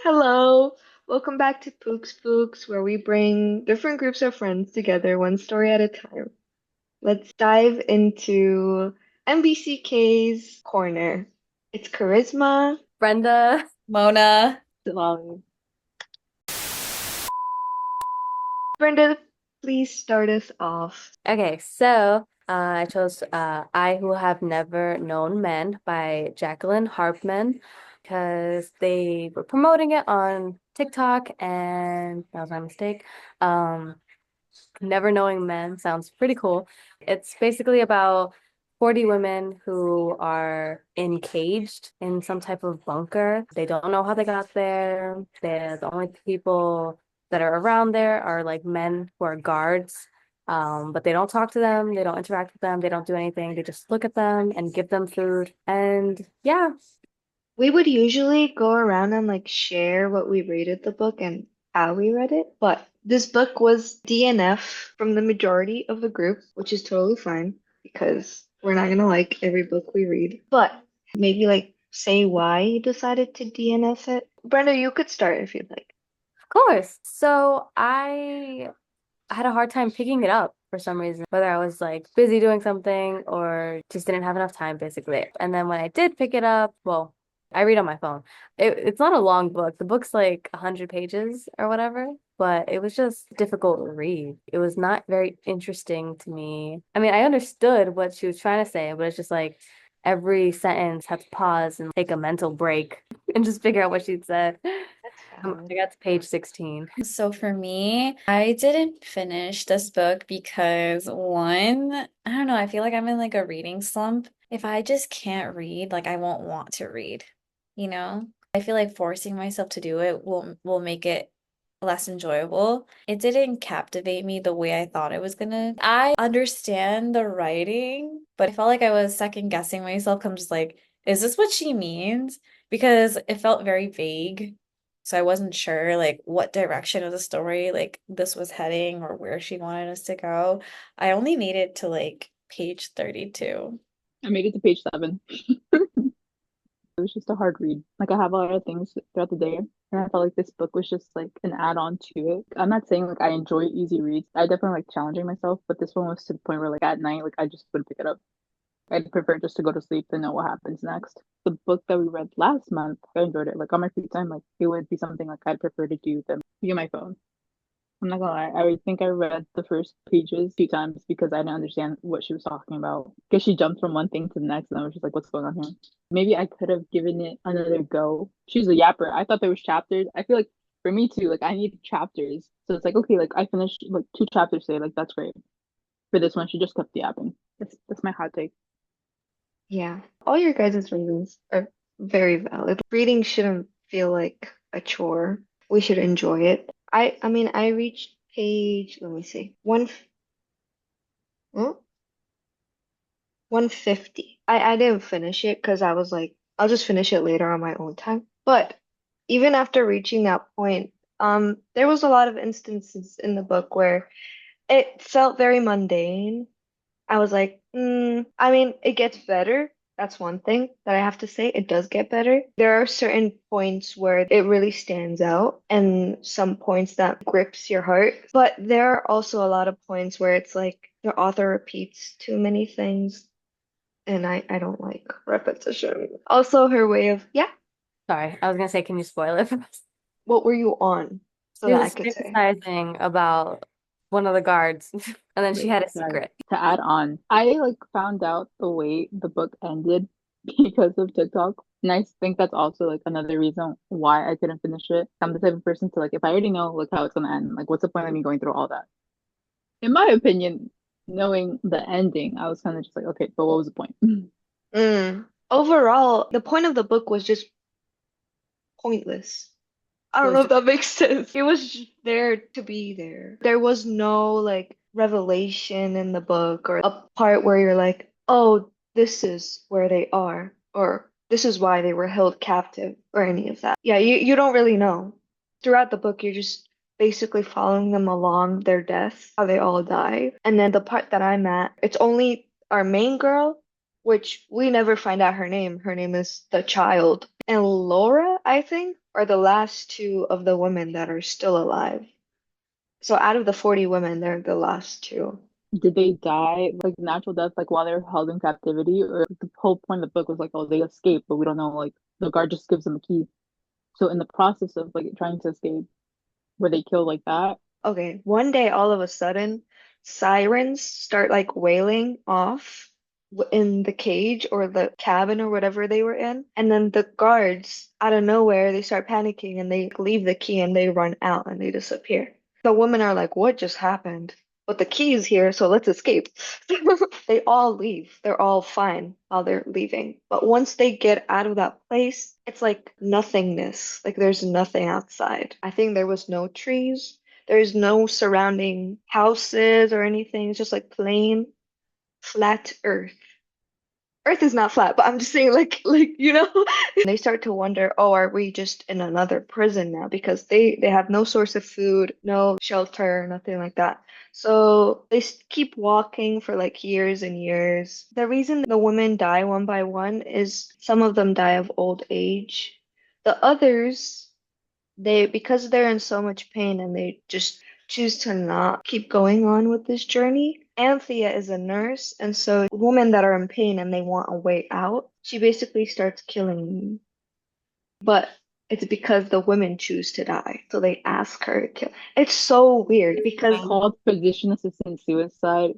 Hello, welcome back to Spooks, where we bring different groups of friends together, one story at a time. Let's dive into MBCK's corner. It's Charisma. Brenda. Mona. Lolly. Brenda, please start us off. Okay, so I chose I Who Have Never Known Men by Jacqueline Harpman because they were promoting it on TikTok and that was my mistake. Um, Never Knowing Men sounds pretty cool. It's basically about 40 women who are encaged in some type of bunker. They don't know how they got there. The only people that are around there are like men who are guards. But they don't talk to them, they don't interact with them, they don't do anything. They just look at them and give them food. And yeah, We would usually go around and share what we rated the book and how we read it, but this book was DNF from the majority of the group, which is totally fine because we're not gonna like every book we read. But maybe say why you decided to DNF it. Brenda, you could start if you'd like. of course. So I had a hard time picking it up for some reason, whether I was like busy doing something or just didn't have enough time, basically. And then when I did pick it up, well, I read on my phone. It's not a long book. The book's like 100 pages or whatever, but it was just difficult to read. It was not very interesting to me. I mean, I understood what she was trying to say, but it's just like every sentence had to pause and take a mental break and just figure out what she'd said. That's I valid. got to page 16. So for me, I didn't finish this book because one, I don't know, I feel like I'm in like a reading slump. If I just can't read, like I won't want to read, you know? I feel like forcing myself to do it will make it less enjoyable. It didn't captivate me the way I thought it was gonna. I understand the writing, but I felt like I was second guessing myself. I'm just like, is this what she means? Because it felt very vague. So I wasn't sure like what direction of the story like this was heading or where she wanted us to go. I only made it to like page 32. I made it to page 7. It was just a hard read. Like I have a lot of things throughout the day, and I felt like this book was just like an add-on to it. I'm not saying like I enjoy easy reads. I definitely like challenging myself, but this one was to the point where like at night, like I just wouldn't pick it up. I'd prefer just to go to sleep and know what happens next. The book that we read last month, I enjoyed it. Like on my free time, like it would be something like I'd prefer to do than be on my phone. I'm not gonna lie. I think I read the first pages 2 times because I didn't understand what she was talking about. Because she jumped from one thing to the next, and I was just like, "What's going on here?" Maybe I could have given it another go. She's a yapper. I thought there was chapters. I feel like for me too, like I need chapters. So it's like okay, like I finished like 2 chapters today. Like that's great. For this one, she just kept yapping. That's my hot take. Yeah, all your guys' reasons are very valid. Reading shouldn't feel like a chore. We should enjoy it. I mean, I reached page, let me see, 150. I didn't finish it because I was like, I'll just finish it later on my own time. But even after reaching that point, there was a lot of instances in the book where it felt very mundane. I was like, I mean, it gets better. That's one thing that I have to say. It does get better. There are certain points where it really stands out and some points that grips your heart. But there are also a lot of points where it's like the author repeats too many things and I don't like repetition. Also, her way of, yeah, Sorry, I was gonna say, can you spoil it for us? what were you on? So She that I was could say. fantasizing about one of the guards, and then she Wait, had a sorry. secret. To add on, I like found out the way the book ended because of TikTok. And I think that's also like another reason why I couldn't finish it. I'm the type of person to like if I already know like how it's gonna end, like what's the point of me going through all that? In my opinion, knowing the ending, I was kind of just like, okay, but what was the point? Overall, the point of the book was just pointless. I It don't know was if just that makes sense. It was just there to be there. There was no revelation in the book or a part where you're like, oh, this is where they are, or this is why they were held captive, or any of that. Yeah, you don't really know. Throughout the book, you're just basically following them along their death, how they all die. And then the part that I'm at, it's only our main girl, which we never find out her name. Her name is the child. and Laura, I think, are the last two of the women that are still alive. So out of the 40 women, they're the last two. Did they die like natural death, like while they're held in captivity, or the whole point of the book was like, oh, they escaped, but we don't know. Like the guard just gives them a key. So in the process of like trying to escape, were they killed like that? Okay, one day all of a sudden, sirens start like wailing off in the cage or the cabin or whatever they were in. And then the guards, out of nowhere, they start panicking and they leave the key and they run out and they disappear. The women are like, what just happened? But the key is here, so let's escape. They all leave. They're all fine while they're leaving. But once they get out of that place, it's like nothingness. Like there's nothing outside. I think there was no trees. There's no surrounding houses or anything. It's just like plain, flat earth. Earth is not flat, but I'm just saying they start to wonder, oh, are we just in another prison now? Because they have no source of food, no shelter, nothing like that. So they keep walking for like years and years. The reason the women die one by one is some of them die of old age. The others they because they're in so much pain and they just choose to not keep going on with this journey. Anthea is a nurse, and so women that are in pain and they want a way out, she basically starts killing them. But it's because the women choose to die, so they ask her to kill. It's so weird because Called physician assistant suicide,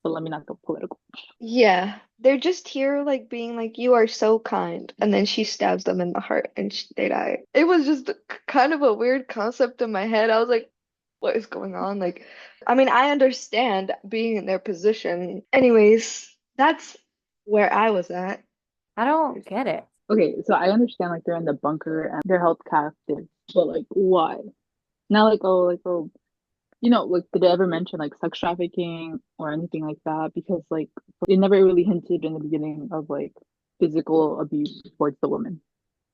but let me not go political. yeah, they're just here like being like, you are so kind. And then she stabs them in the heart and sh they die. It was just kind of a weird concept in my head. I was like, what is going on? Like, I mean, I understand being in their position. Anyways, that's where I was at. I don't get it. Okay, so I understand like they're in the bunker and they're held captive, but like why? Not like oh, like did they ever mention like sex trafficking or anything like that? Because like they never really hinted in the beginning of like physical abuse towards the woman.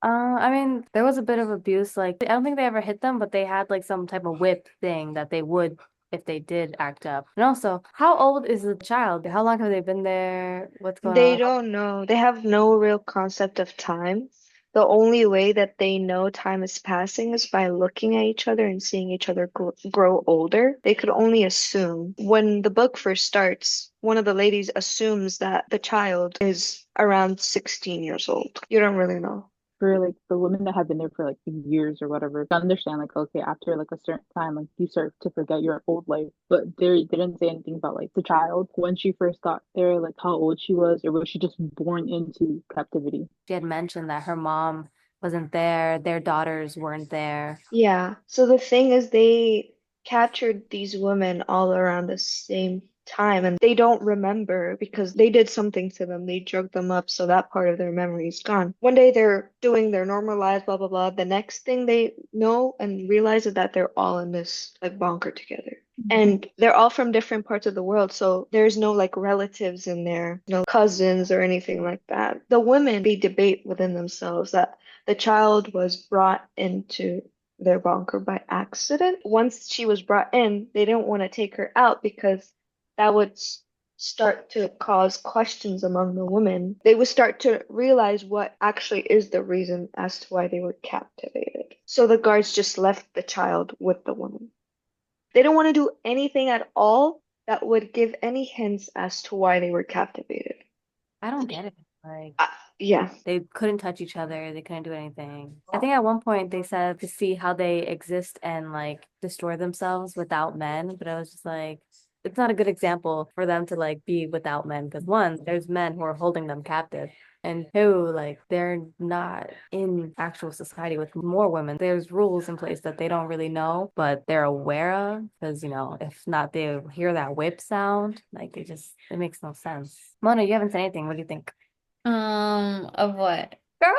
I mean, there was a bit of abuse. Like, I don't think they ever hit them, but they had like some type of whip thing that they would if they did act up. And also, how old is the child? How long have they been there? What's going They on? don't know. They have no real concept of time. The only way that they know time is passing is by looking at each other and seeing each other grow older. They could only assume. When the book first starts, one of the ladies assumes that the child is around 16 years old. You don't really know. For like the women that have been there for like years or whatever, I understand like okay, after like a certain time, like you start to forget your old life. But they didn't say anything about like the child when she first got there, like how old she was, or was she just born into captivity? She had mentioned that her mom wasn't there, their daughters weren't there. Yeah. So the thing is, they captured these women all around the same time, and they don't remember because they did something to them. They drugged them up, so that part of their memory is gone. One day they're doing their normal lives, blah blah blah. The next thing they know and realize is that they're all in this like bunker together. And they're all from different parts of the world, so there's no like relatives in there, no cousins or anything like that. The women, they debate within themselves that the child was brought into their bunker by accident. Once she was brought in, they didn't want to take her out because that would start to cause questions among the women. They would start to realize what actually is the reason as to why they were captivated. So the guards just left the child with the woman. They don't want to do anything at all that would give any hints as to why they were captivated. I don't get it. Like, Uh, yeah. they couldn't touch each other, they couldn't do anything. I think at one point they said to see how they exist and like destroy themselves without men, but I was just like, it's not a good example for them to like be without men because one, there's men who are holding them captive. And two, like they're not in actual society with more women. There's rules in place that they don't really know, but they're aware of because, if not, they hear that whip sound. Like it makes no sense. Mona, you haven't said anything. What do you think? Of what? Girl,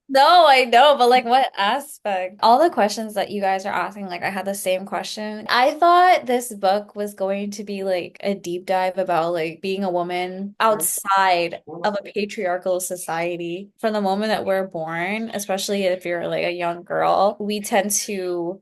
No, I know, but like what aspect? All the questions that you guys are asking, like I had the same question. I thought this book was going to be like a deep dive about like being a woman outside of a patriarchal society. From the moment that we're born, especially if you're like a young girl, we tend to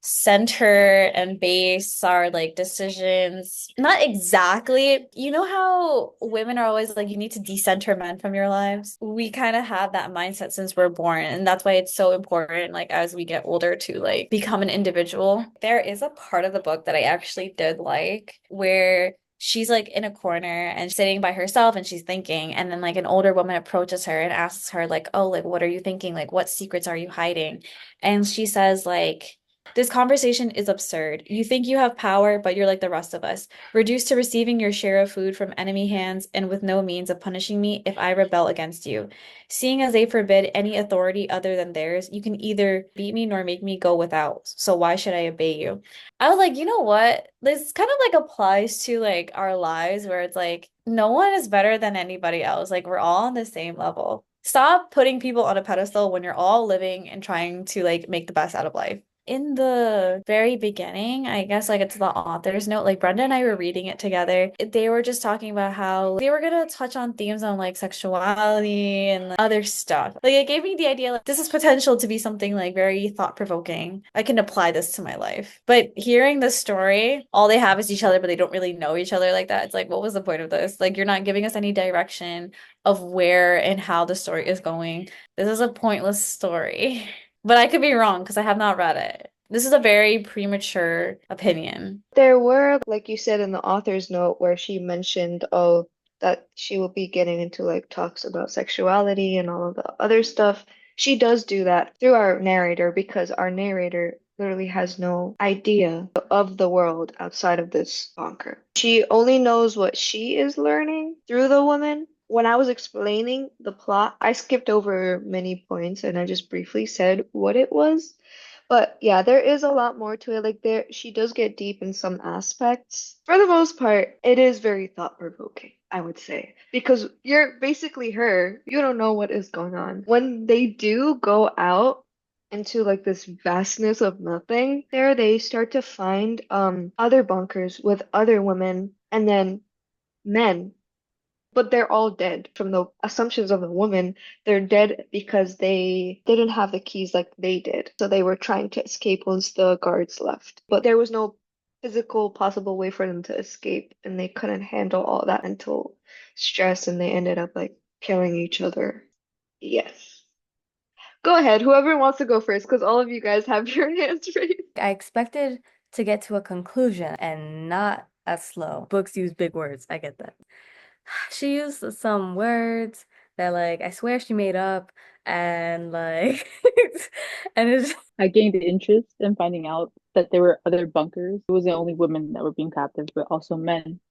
center and base our like decisions. Not exactly. You know how women are always like, you need to decenter men from your lives? We kind of have that mindset since we're born, and that's why it's so important, like as we get older, to like become an individual. There is a part of the book that I actually did like where she's like in a corner and sitting by herself and she's thinking, and then like an older woman approaches her and asks her like, oh, like what are you thinking, like what secrets are you hiding? And she says like, this conversation is absurd. You think you have power, but you're like the rest of us, reduced to receiving your share of food from enemy hands and with no means of punishing me if I rebel against you. Seeing as they forbid any authority other than theirs, you can either beat me nor make me go without. So why should I obey you? I was like, you know what? This kind of like applies to like our lives where it's like no one is better than anybody else. Like we're all on the same level. Stop putting people on a pedestal when you're all living and trying to like make the best out of life. In the very beginning, I guess like it's the author's note, like Brenda and I were reading it together. They were just talking about how they were gonna touch on themes on like sexuality and like, other stuff. Like it gave me the idea like this is potential to be something like very thought-provoking. I can apply this to my life. But hearing the story, all they have is each other, but they don't really know each other like that. It's like, what was the point of this? Like you're not giving us any direction of where and how the story is going. This is a pointless story. But I could be wrong because I have not read it. This is a very premature opinion. There were, like you said in the author's note, where she mentioned, oh, that she will be getting into like talks about sexuality and all of the other stuff. She does do that through our narrator because our narrator literally has no idea of the world outside of this bunker. She only knows what she is learning through the woman. When I was explaining the plot, I skipped over many points and I just briefly said what it was. But yeah, there is a lot more to it. Like there, she does get deep in some aspects. For the most part, it is very thought-provoking, I would say, because you're basically her. You don't know what is going on. When they do go out into like this vastness of nothing, there they start to find other bunkers with other women and then men, but they're all dead. From the assumptions of the woman, they're dead because they didn't have the keys like they did. So they were trying to escape once the guards left. But there was no physical possible way for them to escape, and they couldn't handle all that mental stress, and they ended up like killing each other. Yes. Go ahead, whoever wants to go first, because all of you guys have your hands raised. I expected to get to a conclusion and not as slow. Books use big words. I get that. She used some words that like I swear she made up and like and it's I gained interest in finding out that there were other bunkers. It wasn't only women that were being captive, but also men.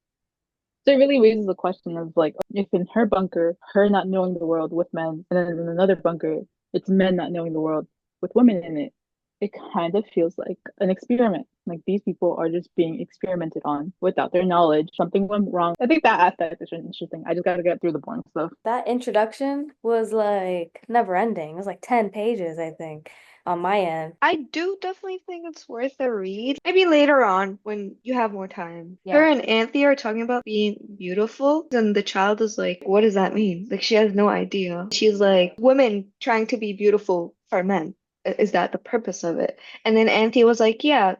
So it really raises the question of like, if in her bunker, her not knowing the world with men, and then in another bunker, it's men not knowing the world with women in it, it kind of feels like an experiment. Like these people are just being experimented on without their knowledge. Something went wrong. I think that aspect is interesting. I just gotta get through the boring stuff. that introduction was like never ending. It was like 10 pages, I think, on my end. I do definitely think it's worth a read. Maybe later on when you have more time. Yeah. Her and Anthea are talking about being beautiful, and the child is like, what does that mean? Like, she has no idea. She's like, women trying to be beautiful for men. Is that the purpose of it? And then Anthea was like, yeah,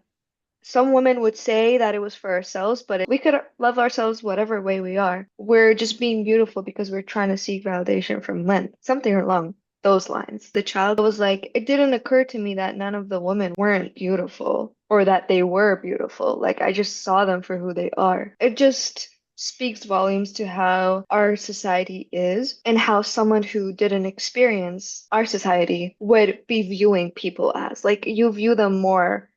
some women would say that it was for ourselves, but we could love ourselves whatever way we are. We're just being beautiful because we're trying to seek validation from men. Something along those lines. The child was like, it didn't occur to me that none of the women weren't beautiful or that they were beautiful. Like, I just saw them for who they are. It just speaks volumes to how our society is and how someone who didn't experience our society would be viewing people as. Like, you view them more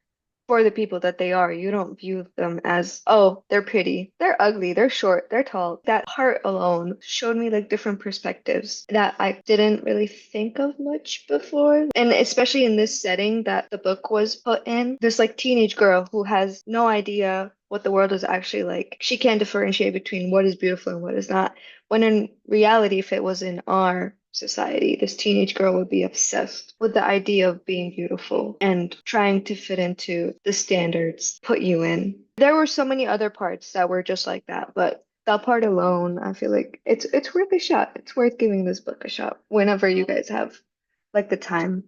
for the people that they are. You don't view them as, oh, they're pretty, they're ugly, they're short, they're tall. That part alone showed me like different perspectives that I didn't really think of much before. And especially in this setting that the book was put in, this like teenage girl who has no idea what the world is actually like. She can't differentiate between what is beautiful and what is not. When in reality, if it was in our society, this teenage girl would be obsessed with the idea of being beautiful and trying to fit into the standards put you in. There were so many other parts that were just like that, but that part alone, I feel like it's worth a shot. It's worth giving this book a shot whenever you guys have like the time.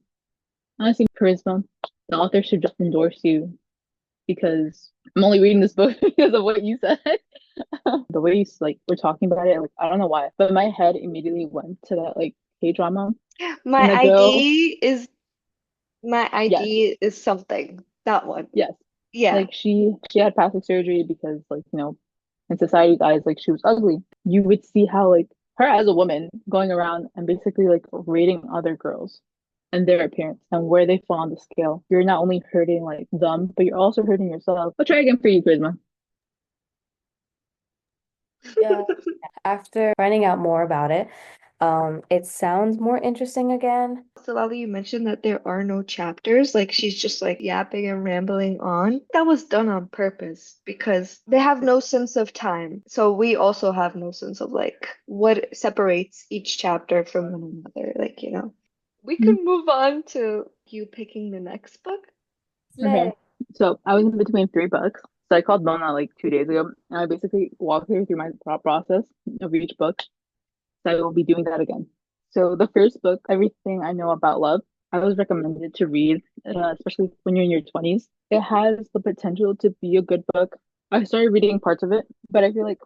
Honestly, charisma. the author should just endorse you because I'm only reading this book because of what you said. The way you like were talking about it, like I don't know why, but my head immediately went to that like K-drama and My the girl, ID is my yes, ID is something. That one. yes. Yeah. Like she had plastic surgery because like, in society's eyes, like she was ugly. You would see how like her as a woman going around and basically like rating other girls and their appearance and where they fall on the scale. You're not only hurting like them, but you're also hurting yourself. I'll try again for you, Charisma. Yeah. After finding out more about it, it sounds more interesting again. So, Lali, you mentioned that there are no chapters. Like she's just like yapping and rambling on. That was done on purpose because they have no sense of time. So we also have no sense of like what separates each chapter from one another. Like, we Mhm. can move on to you picking the next book. Okay. So I was in between three books. So I called Mona like 2 days ago and I basically walked her through my thought process of each book. So I will be doing that again. So the first book, Everything I Know About Love, I was recommended to read, especially when you're in your 20s. It has the potential to be a good book. I started reading parts of it, but I feel like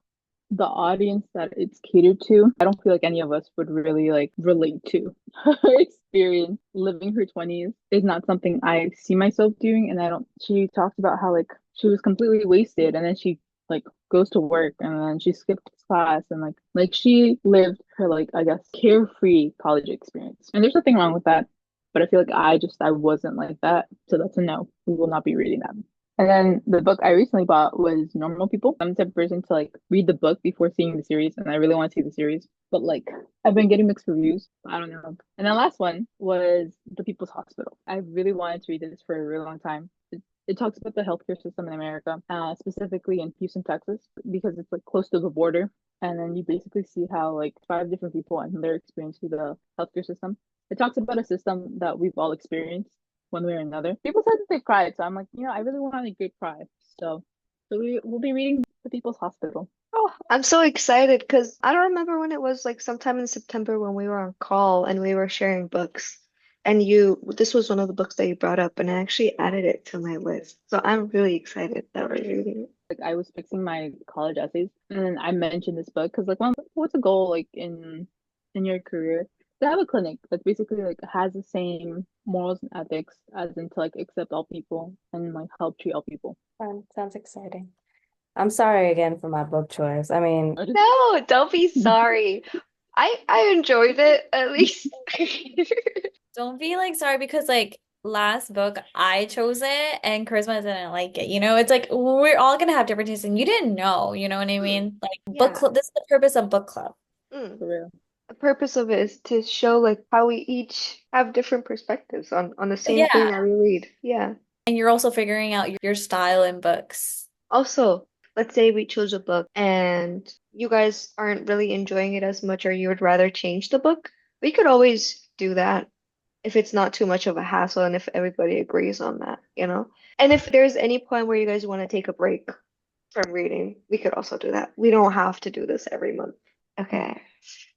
the audience that it's catered to, I don't feel like any of us would really like relate to. Her experience living her 20s is not something I see myself doing. And I don't, she talked about how like she was completely wasted and then she like goes to work and then she skipped class and like she lived her like I guess carefree college experience. And there's nothing wrong with that. But I feel like I wasn't like that. So that's a no. We will not be reading that. And then the book I recently bought was Normal People. I'm the type of person to like read the book before seeing the series, and I really want to see the series. But like I've been getting mixed reviews. I don't know. And then last one was The People's Hospital. I really wanted to read this for a really long time. It talks about the healthcare system in America, specifically in Houston, Texas, because it's like close to the border. And then you basically see how like five different people and their experience with the healthcare system. It talks about a system that we've all experienced one way or another. People said that they cried, so I'm like, I really want a good cry. So we'll be reading The People's Hospital. Oh, I'm so excited because I don't remember when it was like sometime in September when we were on call and we were sharing books. And this was one of the books that you brought up, and I actually added it to my list. So I'm really excited that we're reading it. Like I was fixing my college essays, and then I mentioned this book because like, what's a goal like in your career? To have a clinic that basically like has the same morals and ethics as in to like accept all people and like help treat all people. Sounds exciting. I'm sorry again for my book choice. I mean, No, don't be sorry. I enjoyed it at least. Don't be like sorry because like last book I chose it and Charisma didn't like it. It's like we're all gonna have different tastes and you didn't know, you know what I mean? Like book Yeah. club, this is the purpose of book club. Mm. For real. The purpose of it is to show like how we each have different perspectives on the same thing Yeah. that we read. Yeah. And you're also figuring out your style in books. Also, let's say we chose a book and you guys aren't really enjoying it as much, or you would rather change the book. We could always do that if it's not too much of a hassle and if everybody agrees on that. And if there's any point where you guys want to take a break from reading, we could also do that. We don't have to do this every month. Okay.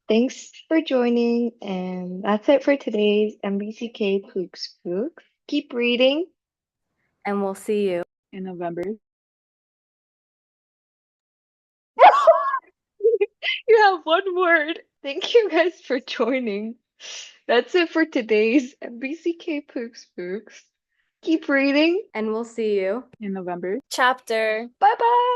Thanks for joining, and that's it for today's MBCK Pooks Pooks. Keep reading. and we'll see you. In November. You have one word. Thank you guys for joining. That's it for today's MBCK Pooks Pooks. Keep reading. And we'll see you In November. Chapter. Bye bye.